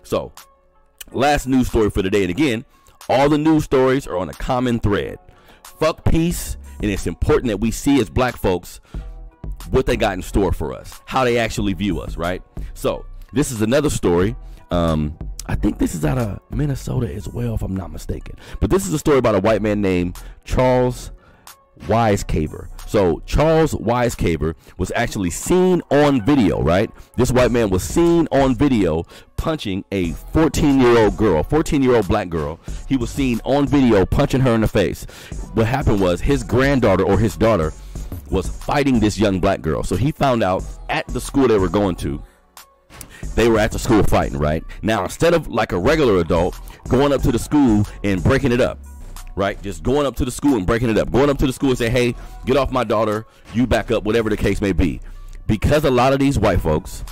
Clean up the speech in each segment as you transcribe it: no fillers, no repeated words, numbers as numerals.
So, last news story for today. And again, all the news stories are on a common thread. Fuck peace. And it's important that we see as black folks what they got in store for us, how they actually view us, right? So, this is another story. I think this is out of Minnesota as well, if I'm not mistaken. But this is a story about a white man named Charles Wyscaver. So Charles Wyscaver was actually seen on video, right? This white man was seen on video punching a 14-year-old girl, 14-year-old black girl. He was seen on video punching her in the face. What happened was his granddaughter or his daughter was fighting this young black girl. So he found out at the school they were going to, they were at the school fighting, right? Now, instead of like a regular adult going up to the school and breaking it up, right? Just going up to the school and breaking it up. Going up to the school and say, hey, get off my daughter. You back up, whatever the case may be. Because a lot of these white folks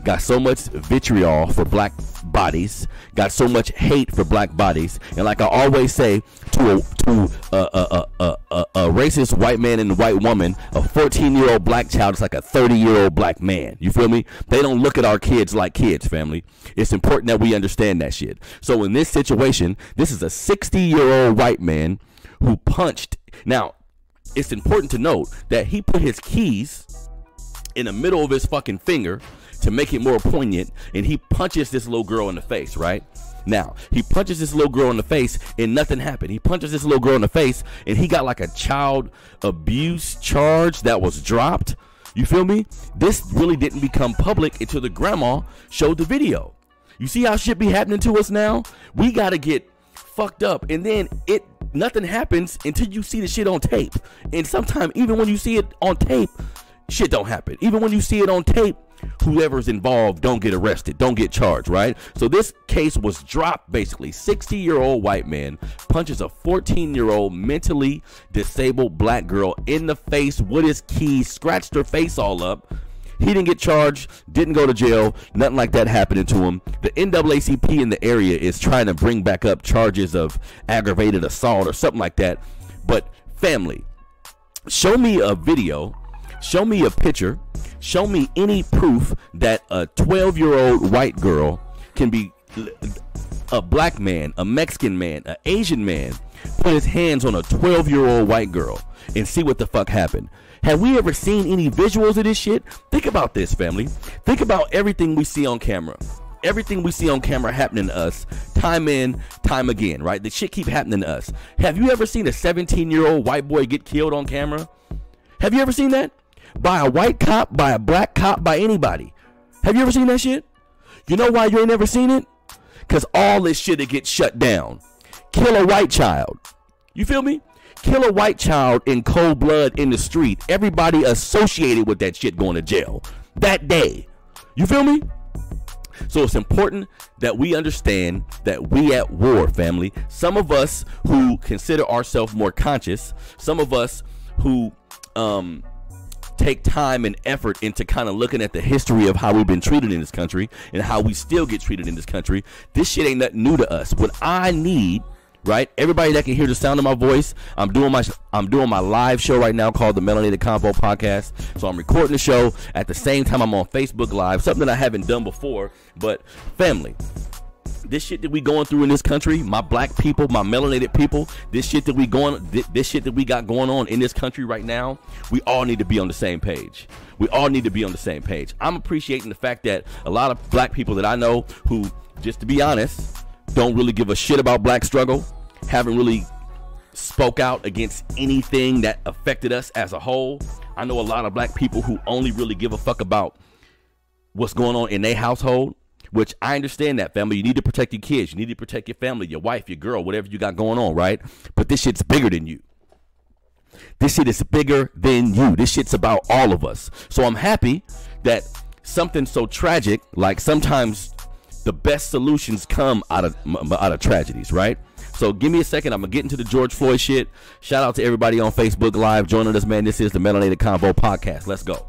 got so much vitriol for black bodies, got so much hate for black bodies, and like I always say, to a racist white man and white woman, a 14-year-old black child is like a 30-year-old black man. You feel me? They don't look at our kids like kids, family. It's important that we understand that shit. So in this situation, this is a 60-year-old white man who punched. Now, it's important to note that he put his keys in the middle of his fucking finger to make it more poignant, and he punches this little girl in the face, right? Now, he punches this little girl in the face and nothing happened. He punches this little girl in the face and he got like a child abuse charge that was dropped. You feel me? This really didn't become public until the grandma showed the video. You see how shit be happening to us now? We gotta get fucked up, and then nothing happens until you see the shit on tape. And sometimes even when you see it on tape, shit don't happen. Even when you see it on tape, whoever's involved don't get arrested, don't get charged, right? So this case was dropped, basically. 60-year-old white man punches a 14-year-old mentally disabled black girl in the face with his keys, scratched her face all up. He didn't get charged, didn't go to jail, nothing like that happening to him. The NAACP in the area is trying to bring back up charges of aggravated assault or something like that. But family, show me a video, show me a picture, show me any proof that a 12-year-old white girl can be a black man, a Mexican man, an Asian man, put his hands on a 12-year-old white girl and see what the fuck happened. Have we ever seen any visuals of this shit? Think about this, family. Think about everything we see on camera. Everything we see on camera happening to us time in, time again, right? The shit keep happening to us. Have you ever seen a 17-year-old white boy get killed on camera? Have you ever seen that? By a white cop, by a black cop, by anybody. Have you ever seen that shit? You know why you ain't never seen it? Because all this shit it gets shut down. Kill a white child. You feel me? Kill a white child in cold blood in the street. Everybody associated with that shit going to jail that day. You feel me? So it's important that we understand that we at war, family. Some of us who consider ourselves more conscious, some of us who take time and effort into kind of looking at the history of how we've been treated in this country and how we still get treated in this country. This shit ain't nothing new to us. What I need, right? Everybody that can hear the sound of my voice, I'm doing my live show right now called the Melanated Convo Podcast. So I'm recording the show at the same time I'm on Facebook Live, something that I haven't done before. But family, this shit that we going through in this country, my black people, my melanated people, this shit that we got going on in this country right now, we all need to be on the same page. We all need to be on the same page. I'm appreciating the fact that a lot of black people that I know who, just to be honest, don't really give a shit about black struggle, haven't really spoke out against anything that affected us as a whole. I know a lot of black people who only really give a fuck about what's going on in their household, which I understand that, family. You need to protect your kids. You need to protect your family, your wife, your girl, whatever you got going on, right? But this shit's bigger than you. This shit is bigger than you. This shit's about all of us. So I'm happy that something so tragic, like sometimes the best solutions come out of tragedies, right? So give me a second. I'm going to get into the George Floyd shit. Shout out to everybody on Facebook Live joining us, man. This is the Melanated Convo Podcast. Let's go.